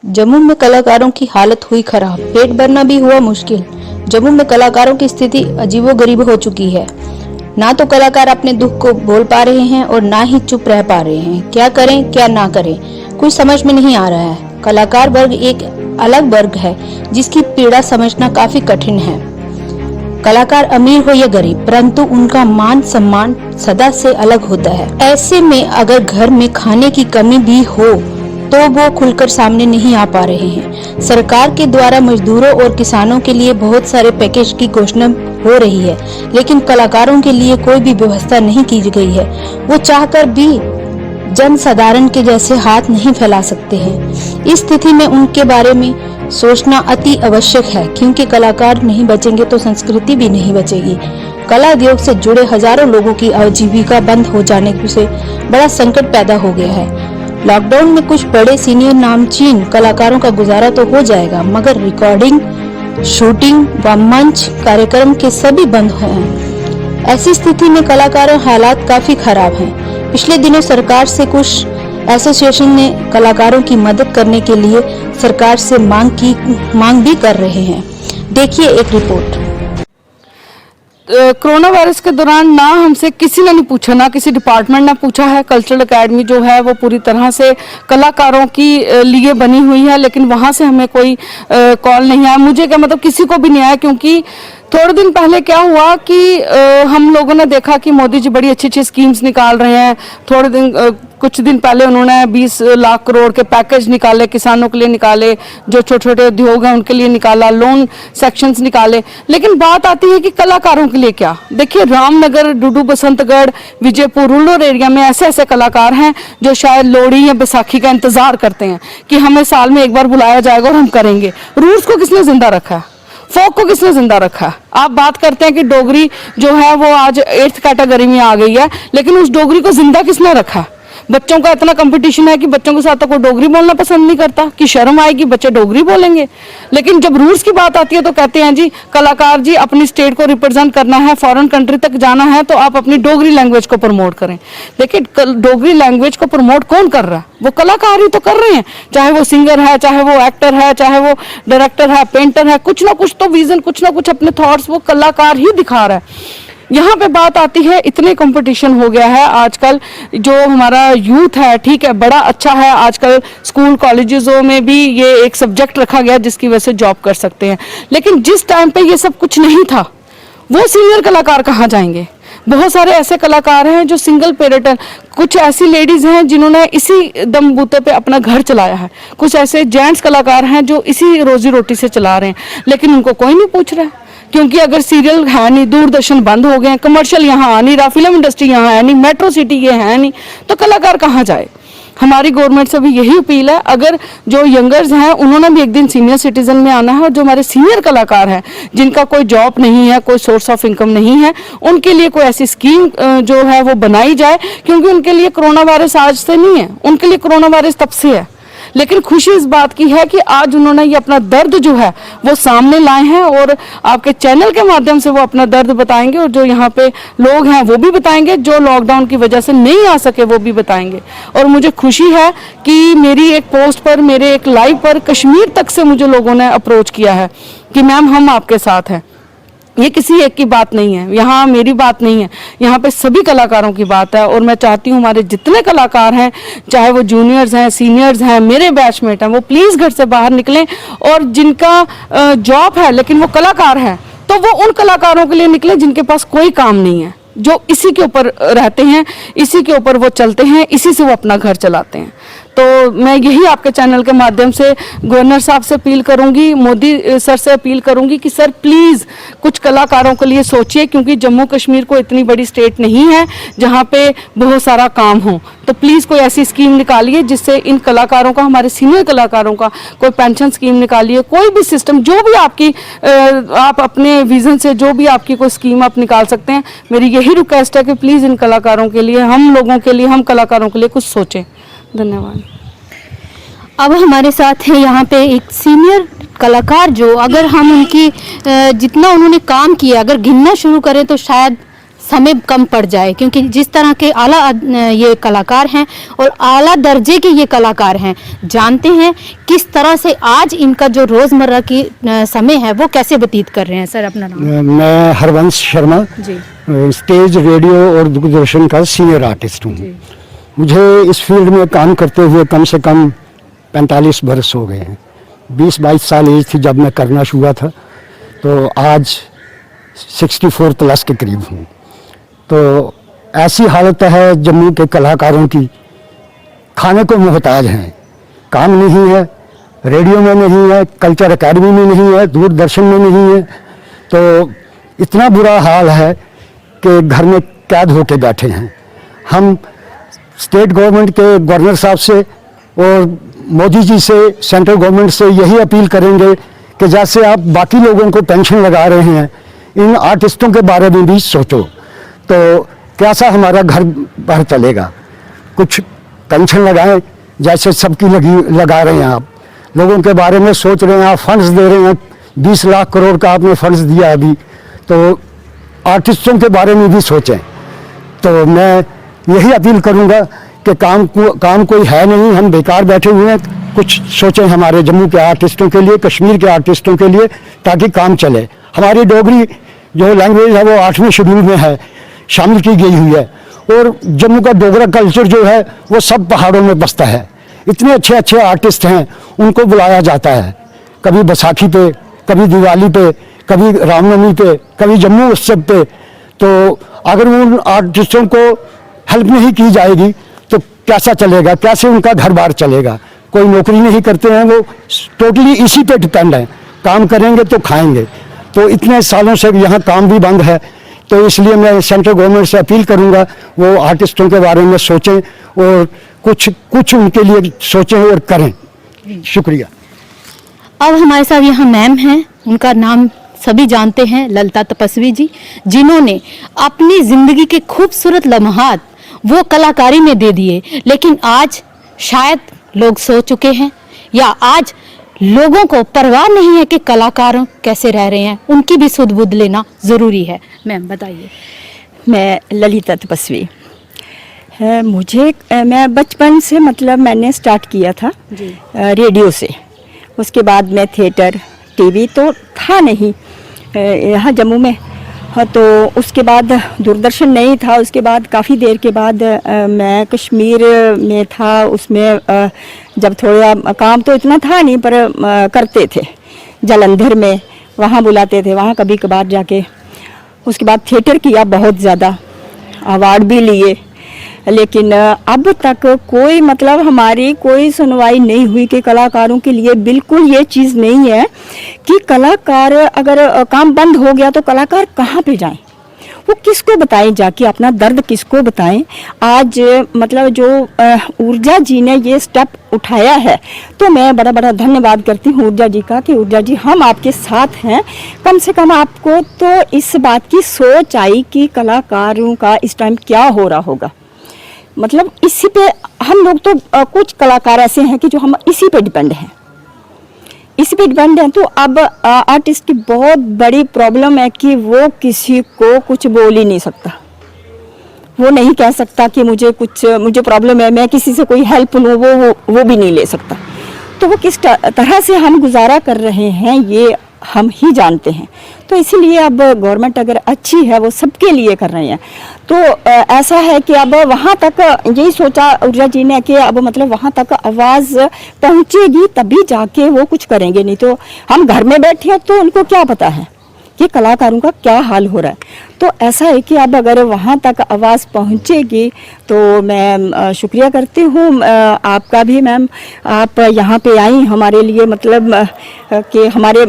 जम्मू में कलाकारों की हालत हुई खराब, पेट भरना भी हुआ मुश्किल। जम्मू में कलाकारों की स्थिति अजीबोगरीब हो चुकी है। ना तो कलाकार अपने दुख को बोल पा रहे हैं और ना ही चुप रह पा रहे हैं। क्या करें क्या ना करें, कुछ समझ में नहीं आ रहा है। कलाकार वर्ग एक अलग वर्ग है जिसकी पीड़ा समझना काफी कठिन है। कलाकार अमीर हो या गरीब, परंतु उनका मान सम्मान सदा से अलग होता है। ऐसे में अगर घर में खाने की कमी भी हो तो वो खुलकर सामने नहीं आ पा रहे हैं। सरकार के द्वारा मजदूरों और किसानों के लिए बहुत सारे पैकेज की घोषणा हो रही है, लेकिन कलाकारों के लिए कोई भी व्यवस्था नहीं की गई है। वो चाहकर भी जन साधारण के जैसे हाथ नहीं फैला सकते हैं। इस स्थिति में उनके बारे में सोचना अति आवश्यक है, क्योंकि कलाकार नहीं बचेंगे तो संस्कृति भी नहीं बचेगी। कला उद्योग से जुड़े हजारों लोगों की आजीविका बंद हो जाने से बड़ा संकट पैदा हो गया है। लॉकडाउन में कुछ बड़े सीनियर नामचीन कलाकारों का गुजारा तो हो जाएगा, मगर रिकॉर्डिंग, शूटिंग व मंच कार्यक्रम के सभी बंद हैं। ऐसी स्थिति में कलाकारों हालात काफी खराब हैं। पिछले दिनों सरकार से कुछ एसोसिएशन ने कलाकारों की मदद करने के लिए सरकार से मांग भी कर रहे हैं। देखिए एक रिपोर्ट। कोरोना वायरस के दौरान ना हमसे किसी ने नहीं पूछा, ना किसी डिपार्टमेंट ने पूछा है। कल्चरल एकेडमी जो है वो पूरी तरह से कलाकारों की लिए बनी हुई है, लेकिन वहां से हमें कोई कॉल नहीं आया। मुझे क्या मतलब किसी को भी नहीं आया, क्योंकि थोड़े दिन पहले क्या हुआ कि हम लोगों ने देखा कि मोदी जी बड़ी अच्छी अच्छी स्कीम्स निकाल रहे हैं। कुछ दिन पहले उन्होंने 20 लाख करोड़ के पैकेज निकाले, किसानों के लिए निकाले, जो छोटे छोटे उद्योग हैं उनके लिए निकाला, लोन सेक्शंस निकाले। लेकिन बात आती है कि कलाकारों के लिए क्या। देखिए, रामनगर, डुडू, बसंतगढ़, विजयपुर रूरल एरिया में ऐसे ऐसे कलाकार हैं जो शायद लोहड़ी या बैसाखी का इंतजार करते हैं कि हमें साल में एक बार बुलाया जाएगा और हम करेंगे। रूट्स को किसने जिंदा रखा है? फोक को किसने जिंदा रखा है? आप बात करते हैं कि डोगरी जो है वो आज 8th कैटेगरी में आ गई है, लेकिन उस डोगरी को जिंदा किसने रखा है? बच्चों का इतना कंपटीशन है कि बच्चों के साथ तो कोई डोगरी बोलना पसंद नहीं करता, कि शर्म आएगी, बच्चे डोगरी बोलेंगे। लेकिन जब रूल्स की बात आती है तो कहते हैं जी कलाकार जी अपनी स्टेट को रिप्रेजेंट करना है, फॉरेन कंट्री तक जाना है तो आप अपनी डोगरी लैंग्वेज को प्रमोट करें। देखिए, डोगरी लैंग्वेज को प्रमोट कौन कर रहा है? वो कलाकार ही तो कर रहे हैं। चाहे वो सिंगर है, चाहे वो एक्टर है, चाहे वो डायरेक्टर है, पेंटर है, कुछ ना कुछ तो विजन, कुछ ना कुछ अपने थॉट्स वो कलाकार ही दिखा रहा है। यहाँ पे बात आती है, इतने कंपटीशन हो गया है आजकल। जो हमारा यूथ है, ठीक है, बड़ा अच्छा है। आजकल स्कूल कॉलेजेसों में भी ये एक सब्जेक्ट रखा गया जिसकी वजह से जॉब कर सकते हैं। लेकिन जिस टाइम पे ये सब कुछ नहीं था, वो सीनियर कलाकार कहाँ जाएंगे? बहुत सारे ऐसे कलाकार हैं जो सिंगल पेरेंट, कुछ ऐसी लेडीज हैं जिन्होंने इसी दम बूते पे अपना घर चलाया है, कुछ ऐसे जेंट्स कलाकार हैं जो इसी रोजी रोटी से चला रहे हैं, लेकिन उनको कोई नहीं पूछ रहा है। क्योंकि अगर सीरियल है नहीं, दूरदर्शन बंद हो गए, कमर्शियल यहाँ आ नहीं रहा, फिल्म इंडस्ट्री यहाँ है नहीं, मेट्रो सिटी ये है नहीं, तो कलाकार कहाँ जाए? हमारी गवर्नमेंट से भी यही अपील है, अगर जो यंगर्स हैं उन्होंने भी एक दिन सीनियर सिटीजन में आना है, और जो हमारे सीनियर कलाकार हैं जिनका कोई जॉब नहीं है, कोई सोर्स ऑफ इनकम नहीं है, उनके लिए कोई ऐसी स्कीम जो है वो बनाई जाए। क्योंकि उनके लिए कोरोना वायरस आज से नहीं है, उनके लिए कोरोना वायरस तब से है। लेकिन खुशी इस बात की है कि आज उन्होंने ये अपना दर्द जो है वो सामने लाए हैं, और आपके चैनल के माध्यम से वो अपना दर्द बताएंगे, और जो यहाँ पे लोग हैं वो भी बताएंगे, जो लॉकडाउन की वजह से नहीं आ सके वो भी बताएंगे। और मुझे खुशी है कि मेरी एक पोस्ट पर, मेरे एक लाइव पर कश्मीर तक से मुझे लोगों ने अप्रोच किया है कि मैम हम आपके साथ हैं। ये किसी एक की बात नहीं है, यहाँ मेरी बात नहीं है, यहाँ पे सभी कलाकारों की बात है। और मैं चाहती हूँ हमारे जितने कलाकार हैं, चाहे वो जूनियर्स हैं, सीनियर्स हैं, मेरे बैचमेट हैं, वो प्लीज़ घर से बाहर निकलें, और जिनका जॉब है लेकिन वो कलाकार है तो वो उन कलाकारों के लिए निकलें जिनके पास कोई काम नहीं है, जो इसी के ऊपर रहते हैं, इसी के ऊपर वो चलते हैं, इसी से वो अपना घर चलाते हैं। तो मैं यही आपके चैनल के माध्यम से गवर्नर साहब से अपील करूंगी, मोदी सर से अपील करूंगी कि सर प्लीज़ कुछ कलाकारों के लिए सोचिए, क्योंकि जम्मू कश्मीर को इतनी बड़ी स्टेट नहीं है जहां पे बहुत सारा काम हो। तो प्लीज़ कोई ऐसी स्कीम निकालिए जिससे इन कलाकारों का, हमारे सीनियर कलाकारों का कोई पेंशन स्कीम निकालिए, कोई भी सिस्टम जो भी आपकी आप अपने विजन से जो भी आपकी कोई स्कीम आप निकाल सकते हैं। मेरी यही रिक्वेस्ट है कि प्लीज़ इन कलाकारों के लिए, हम लोगों के लिए, हम कलाकारों के लिए कुछ सोचें। धन्यवाद। अब हमारे साथ है यहाँ पे एक सीनियर कलाकार, जो अगर हम उनकी जितना उन्होंने काम किया अगर गिनना शुरू करें तो शायद समय कम पड़ जाए, क्योंकि जिस तरह के आला ये कलाकार हैं और आला दर्जे के ये कलाकार हैं, जानते हैं किस तरह से आज इनका जो रोजमर्रा की समय है वो कैसे व्यतीत कर रहे हैं। सर अपना नाम? मैं हरवंश शर्मा जी स्टेज, रेडियो और दूरदर्शन का सीनियर आर्टिस्ट हूँ। मुझे इस फील्ड में काम करते हुए कम से कम 45 बरस हो गए हैं। 20-22 साल एज थी जब मैं करना शुरू था, तो आज 64 प्लस के करीब हूँ। तो ऐसी हालत है जम्मू के कलाकारों की, खाने को मोहताज हैं, काम नहीं है, रेडियो में नहीं है, कल्चर एकेडमी में नहीं है, दूरदर्शन में नहीं है। तो इतना बुरा हाल है कि घर में कैद होके बैठे हैं। हम स्टेट गवर्नमेंट के गवर्नर साहब से और मोदी जी से, सेंट्रल गवर्नमेंट से यही अपील करेंगे कि जैसे आप बाकी लोगों को पेंशन लगा रहे हैं, इन आर्टिस्टों के बारे में भी सोचो। तो कैसा हमारा घर बाहर चलेगा? कुछ पेंशन लगाएं जैसे सबकी लगा रहे हैं। आप लोगों के बारे में सोच रहे हैं, आप फंड्स दे रहे हैं, 20 लाख करोड़ का आपने फंड्स दिया अभी, तो आर्टिस्टों के बारे में भी सोचें। तो मैं यही अपील करूंगा कि काम कोई है नहीं, हम बेकार बैठे हुए हैं, कुछ सोचें हमारे जम्मू के आर्टिस्टों के लिए, कश्मीर के आर्टिस्टों के लिए, ताकि काम चले। हमारी डोगरी जो लैंग्वेज है वो 8वें शेड्यूल में है, शामिल की गई हुई है। और जम्मू का डोगरा कल्चर जो है वो सब पहाड़ों में बसता है। इतने अच्छे अच्छे आर्टिस्ट हैं, उनको बुलाया जाता है, कभी बैसाखी पे, कभी दिवाली पे, कभी रामनवमी पे, कभी जम्मू उत्सव पे। तो अगर उन आर्टिस्टों को हेल्प नहीं की जाएगी तो कैसा चलेगा, कैसे उनका घर बार चलेगा? कोई नौकरी नहीं करते हैं, वो टोटली इसी पे डिपेंड है, काम करेंगे तो खाएंगे। तो इतने सालों से यहाँ काम भी बंद है। तो इसलिए मैं सेंट्रल गवर्नमेंट से अपील करूँगा वो आर्टिस्टों के बारे में सोचें और कुछ उनके लिए सोचें और करें। शुक्रिया। अब हमारे साथ यहाँ मैम हैं, उनका नाम सभी जानते हैं, ललिता तपस्वी जी, जिन्होंने अपनी जिंदगी के खूबसूरत लम्हात वो कलाकारी में दे दिए। लेकिन आज शायद लोग सो चुके हैं, या आज लोगों को परवाह नहीं है कि कलाकार कैसे रह रहे हैं, उनकी भी सुध बुध लेना जरूरी है। मैम बताइए। मैं ललिता तपस्वी है। मैं बचपन से मतलब मैंने स्टार्ट किया था रेडियो से, उसके बाद में थिएटर, टीवी तो था नहीं यहाँ जम्मू में। हाँ, तो उसके बाद दूरदर्शन नहीं था। उसके बाद काफ़ी देर के बाद मैं कश्मीर में था, उसमें जब थोड़ा काम तो इतना था नहीं पर करते थे, जालंधर में वहाँ बुलाते थे, वहाँ कभी कभार जाके। उसके बाद थिएटर किया, बहुत ज़्यादा अवार्ड भी लिए, लेकिन अब तक कोई मतलब हमारी कोई सुनवाई नहीं हुई कि कलाकारों के लिए बिल्कुल ये चीज़ नहीं है कि कलाकार अगर काम बंद हो गया तो कलाकार कहाँ पे जाएं, वो किसको बताएं, जाके अपना दर्द किसको बताएं। आज मतलब जो ऊर्जा जी ने ये स्टेप उठाया है, तो मैं बड़ा बड़ा धन्यवाद करती हूँ ऊर्जा जी का कि ऊर्जा जी हम आपके साथ हैं। कम से कम आपको तो इस बात की सोच आई कि कलाकारों का इस टाइम क्या हो रहा होगा। मतलब इसी पे हम लोग तो कुछ कलाकार ऐसे हैं कि जो हम इसी पे डिपेंड हैं, इसी पे डिपेंड हैं। तो अब आर्टिस्ट की बहुत बड़ी प्रॉब्लम है कि वो किसी को कुछ बोल ही नहीं सकता। वो नहीं कह सकता कि मुझे प्रॉब्लम है, मैं किसी से कोई हेल्प लूँ, वो भी नहीं ले सकता। तो वो किस तरह से हम गुजारा कर रहे हैं ये हम ही जानते हैं। तो इसीलिए अब गवर्नमेंट अगर अच्छी है, वो सबके लिए कर रहे हैं। तो ऐसा है कि अब वहाँ तक यही सोचा ऊर्जा जी ने कि अब मतलब वहाँ तक आवाज़ पहुँचेगी तभी जाके वो कुछ करेंगे, नहीं तो हम घर में बैठे हैं तो उनको क्या पता है कि कलाकारों का क्या हाल हो रहा है। तो ऐसा है कि अब अगर वहाँ तक आवाज़ पहुँचेगी तो मैं शुक्रिया करती हूँ आपका भी मैम, आप यहाँ पे आई हमारे लिए, मतलब कि हमारे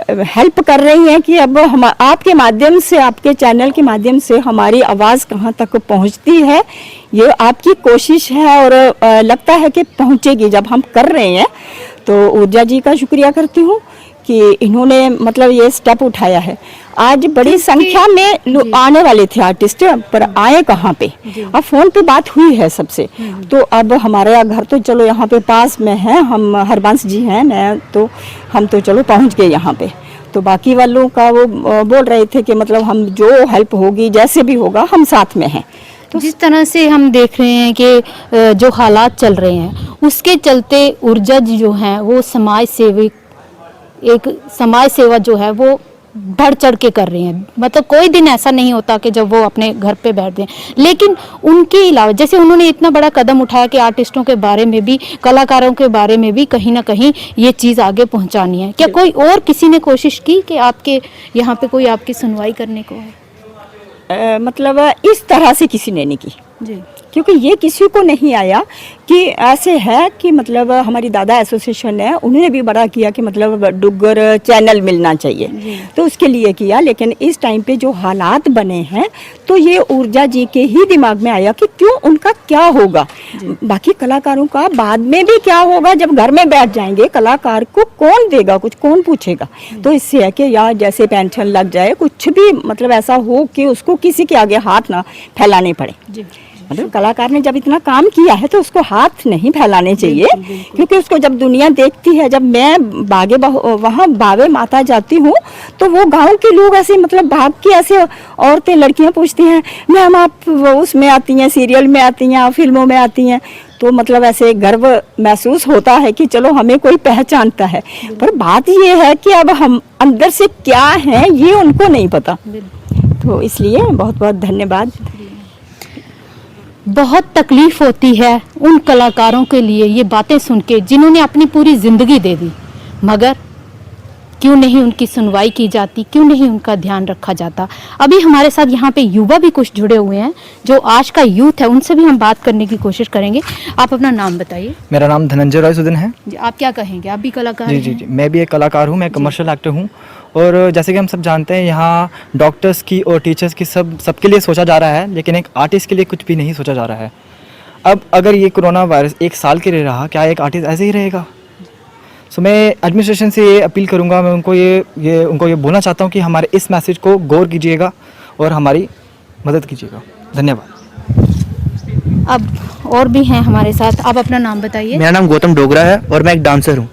हेल्प कर रही हैं कि अब हम आपके माध्यम से, आपके चैनल के माध्यम से हमारी आवाज़ कहाँ तक पहुँचती है, ये आपकी कोशिश है और लगता है कि पहुँचेगी जब हम कर रहे हैं। तो ऊर्जा जी का शुक्रिया करती हूँ कि इन्होंने मतलब ये स्टेप उठाया है। आज बड़ी संख्या में आने वाले थे आर्टिस्ट, पर आए कहाँ पे? अब फोन पे बात हुई है सबसे। तो अब हमारा घर तो चलो यहाँ पे पास में है, हम हरबंस जी हैं, मैं तो हम तो चलो पहुँच गए यहाँ पे। तो बाकी वालों का वो बोल रहे थे कि मतलब हम जो हेल्प होगी जैसे भी होगा हम साथ में हैं। तो जिस तरह से हम देख रहे हैं कि जो हालात चल रहे हैं उसके चलते ऊर्जा जी जो हैं वो समाज सेवा जो है वो बढ़ चढ़ के कर रहे हैं। मतलब कोई दिन ऐसा नहीं होता कि जब वो अपने घर पे बैठते हैं। लेकिन उनके अलावा जैसे उन्होंने इतना बड़ा कदम उठाया कि आर्टिस्टों के बारे में भी, कलाकारों के बारे में भी कहीं ना कहीं ये चीज़ आगे पहुंचानी है। क्या कोई और किसी ने कोशिश की कि आपके यहाँ पे कोई आपकी सुनवाई करने को है? मतलब इस तरह से किसी ने नहीं की जी, क्योंकि ये किसी को नहीं आया कि ऐसे है कि मतलब हमारी दादा एसोसिएशन है, उन्होंने भी बड़ा किया कि मतलब डुग्गर चैनल मिलना चाहिए, तो उसके लिए किया। लेकिन इस टाइम पे जो हालात बने हैं तो ये ऊर्जा जी के ही दिमाग में आया कि क्यों, उनका क्या होगा, बाकी कलाकारों का बाद में भी क्या होगा जब घर में बैठ जाएंगे, कलाकार को कौन देगा कुछ, कौन पूछेगा। तो इससे है कि यार जैसे पेंशन लग जाए, कुछ भी मतलब ऐसा हो कि उसको किसी के आगे हाथ ना फैलाने पड़े। मतलब कलाकार ने जब इतना काम किया है तो उसको हाथ नहीं फैलाने चाहिए, क्योंकि उसको जब दुनिया देखती है, जब मैं वहाँ बावे माता जाती हूँ तो वो गांव के लोग ऐसे मतलब भाग के ऐसे औरतें लड़कियाँ पूछती हैं, मैम आप उसमें आती हैं, सीरियल में आती हैं, आप फिल्मों में आती हैं, तो मतलब ऐसे गर्व महसूस होता है कि चलो हमें कोई पहचानता है। पर बात ये है कि अब हम अंदर से क्या हैं ये उनको नहीं पता, तो इसलिए बहुत बहुत धन्यवाद। बहुत तकलीफ होती है उन कलाकारों के लिए ये बातें सुन के जिन्होंने अपनी पूरी ज़िंदगी दे दी, मगर क्यों नहीं उनकी सुनवाई की जाती, क्यों नहीं उनका ध्यान रखा जाता। अभी हमारे साथ यहाँ पे युवा भी कुछ जुड़े हुए हैं जो आज का यूथ है, उनसे भी हम बात करने की कोशिश करेंगे। आप अपना नाम बताइए। मेरा नाम धनंजय राय सुदन है जी, आप क्या कहेंगे? आप भी कलाकार जी हैं? जी जी, मैं भी एक कलाकार हूँ, मैं कमर्शियल एक्टर हूँ। और जैसे कि हम सब जानते हैं यहाँ डॉक्टर्स की और टीचर्स की सबके लिए सोचा जा रहा है, लेकिन एक आर्टिस्ट के लिए कुछ भी नहीं सोचा जा रहा है। अब अगर ये कोरोना वायरस 1 साल के लिए रहा, क्या एक आर्टिस्ट ऐसे ही रहेगा? सो मैं एडमिनिस्ट्रेशन से ये अपील करूँगा, मैं उनको ये बोलना चाहता हूँ कि हमारे इस मैसेज को गौर कीजिएगा और हमारी मदद कीजिएगा। धन्यवाद। अब और भी हैं हमारे साथ, आप अपना नाम बताइए। मेरा नाम गौतम डोगरा है और मैं एक डांसर हूँ।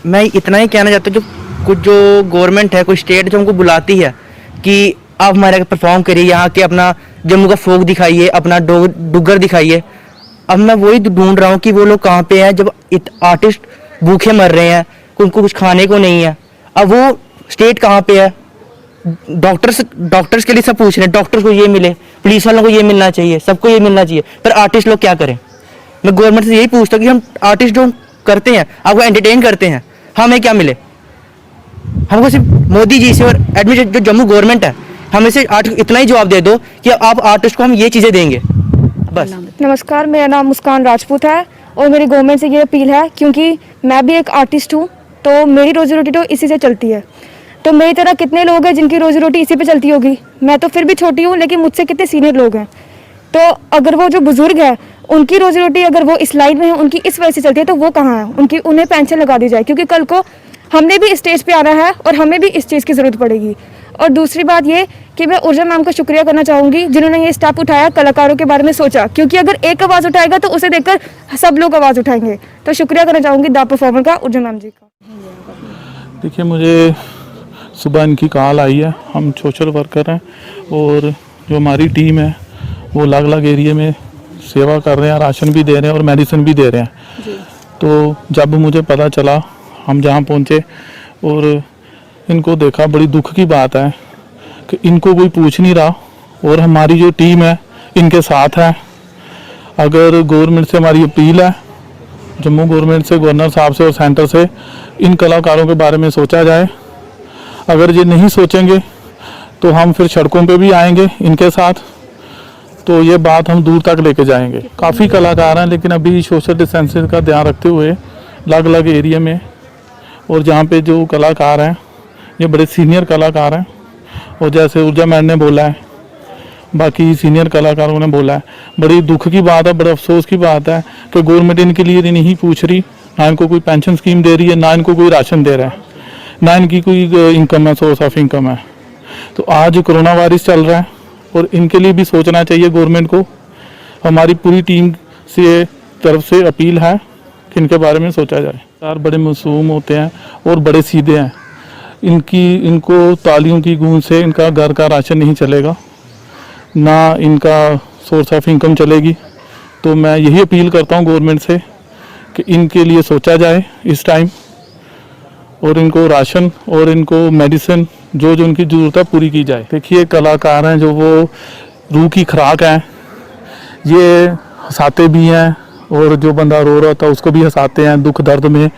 मैं इतना ही कहना चाहता हूँ, जो गवर्नमेंट है, कोई स्टेट जो हमको बुलाती है कि आप हमारे परफॉर्म करिए, यहाँ के अपना जम्मू का फोक दिखाइए, अपना डुग्गर दिखाइए। अब मैं वही ढूंढ रहा हूँ कि वो लोग कहाँ पे हैं जब आर्टिस्ट भूखे मर रहे हैं, उनको कुछ खाने को नहीं है। अब वो स्टेट कहाँ पे है? डॉक्टर्स के लिए सब पूछ रहे हैं, डॉक्टर्स को ये मिले, पुलिस वालों को ये मिलना चाहिए, सबको ये मिलना चाहिए, पर आर्टिस्ट लोग क्या करें? मैं गवर्नमेंट से यही पूछता हूँ कि हम आर्टिस्ट जो करते हैं, आपको एंटरटेन करते हैं, हमें क्या मिले? हमको सिर्फ मोदी जी से और जो जम्मू गवर्नमेंट है, हमें से इतना ही जवाब दे दो कि आप आर्टिस्ट को हम ये चीज़ें देंगे, बस। नमस्कार, मेरा नाम मुस्कान राजपूत है और मेरी गवर्नमेंट से ये अपील है, क्योंकि मैं भी एक आर्टिस्ट हूँ तो मेरी रोजी रोटी तो इसी से चलती है। तो मेरी तरह कितने लोग हैं जिनकी रोजी रोटी इसी पे चलती होगी? मैं तो फिर भी छोटी हूँ, लेकिन मुझसे कितने सीनियर लोग हैं। तो अगर वो जो बुजुर्ग है उनकी रोजी रोटी अगर वो इस लाइन में है, उनकी इस वजह से चलती है, तो वो कहाँ है? उन्हें पेंशन लगा दी जाए, क्योंकि कल को हमने भी स्टेज पे आना है और हमें भी इस चीज़ की ज़रूरत पड़ेगी। और दूसरी बात ये कि मैं ऊर्जा मैम का शुक्रिया करना चाहूँगी जिन्होंने ये स्टेप उठाया, कलाकारों के बारे में सोचा, क्योंकि अगर एक आवाज़ उठाएगा तो उसे देखकर सब लोग आवाज़ उठाएंगे। तो शुक्रिया करना चाहूँगी द परफॉर्मर का, ऊर्जा मैम जी का। देखिए, मुझे सुबह इनकी कॉल आई है, हम सोशल वर्कर हैं और जो हमारी टीम है वो अलग अलग एरिया में सेवा कर रहे हैं, राशन भी दे रहे हैं और मेडिसिन भी दे रहे हैं। तो जब मुझे पता चला, हम जहाँ पहुँचे और इनको देखा, बड़ी दुख की बात है कि इनको कोई पूछ नहीं रहा और हमारी जो टीम है इनके साथ है। अगर गवर्नमेंट से हमारी अपील है, जम्मू गवर्नमेंट से, गवर्नर साहब से और सेंटर से, इन कलाकारों के बारे में सोचा जाए। अगर ये नहीं सोचेंगे तो हम फिर सड़कों पे भी आएंगे इनके साथ, तो ये बात हम दूर तक लेके जाएंगे। काफ़ी कलाकार हैं, लेकिन अभी सोशल डिस्टेंसिंग का ध्यान रखते हुए अलग अलग एरिया में, और जहाँ पे जो कलाकार हैं ये बड़े सीनियर कलाकार हैं, और जैसे ऊर्जा मैम ने बोला है, बाकी सीनियर कलाकारों ने बोला है, बड़ी दुख की बात है, बड़े अफसोस की बात है कि गवर्नमेंट इनके लिए नहीं पूछ रही, ना इनको कोई पेंशन स्कीम दे रही है, ना इनको कोई राशन दे रहा है, ना इनकी कोई इनकम है, सोर्स ऑफ इनकम है। तो आज कोरोना वायरस चल रहा है और इनके लिए भी सोचना चाहिए गवर्नमेंट को। हमारी पूरी टीम से तरफ से अपील है कि इनके बारे में सोचा जाए। यार बड़े मासूम होते हैं और बड़े सीधे हैं, इनको तालियों की गूंज से इनका घर का राशन नहीं चलेगा, ना इनका सोर्स ऑफ इनकम चलेगी। तो मैं यही अपील करता हूँ गवर्नमेंट से कि इनके लिए सोचा जाए इस टाइम, और इनको राशन और इनको मेडिसिन जो जो उनकी ज़रूरत है पूरी की जाए। देखिए कलाकार हैं जो वो रूह की खुराक हैं, ये हंसाते भी हैं और जो बंदा रो रहा होता है उसको भी हंसाते हैं दुख दर्द में।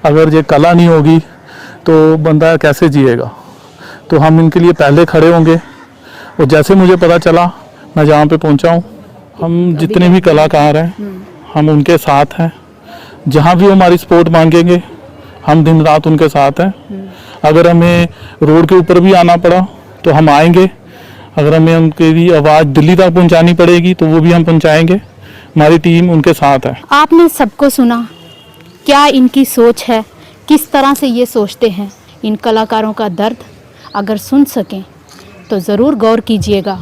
अगर ये कला नहीं होगी तो बंदा कैसे जिएगा। तो हम इनके लिए पहले खड़े होंगे, और जैसे मुझे पता चला मैं जहाँ पे पहुँचा हूँ, हम जितने भी कलाकार हैं हम उनके साथ हैं। जहाँ भी वो हमारी सपोर्ट मांगेंगे हम दिन रात उनके साथ हैं। अगर हमें रोड के ऊपर भी आना पड़ा तो हम आएंगे, अगर हमें उनकी भी आवाज़ दिल्ली तक पहुंचानी पड़ेगी तो वो भी हम पहुंचाएंगे। हमारी टीम उनके साथ है। आपने सबको सुना, क्या इनकी सोच है, किस तरह से ये सोचते हैं। इन कलाकारों का दर्द अगर सुन सकें तो ज़रूर गौर कीजिएगा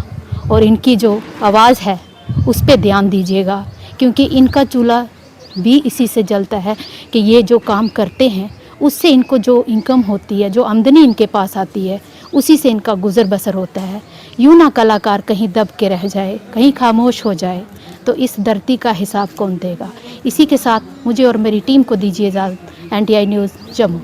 और इनकी जो आवाज़ है उस पर ध्यान दीजिएगा, क्योंकि इनका चूल्हा भी इसी से जलता है कि ये जो काम करते हैं उससे इनको जो इनकम होती है, जो आमदनी इनके पास आती है, उसी से इनका गुजर बसर होता है। यूँ ना कलाकार कहीं दब के रह जाए, कहीं खामोश हो जाए तो इस धरती का हिसाब कौन देगा। इसी के साथ मुझे और मेरी टीम को दीजिए इजाज़त। NTI news Jammu.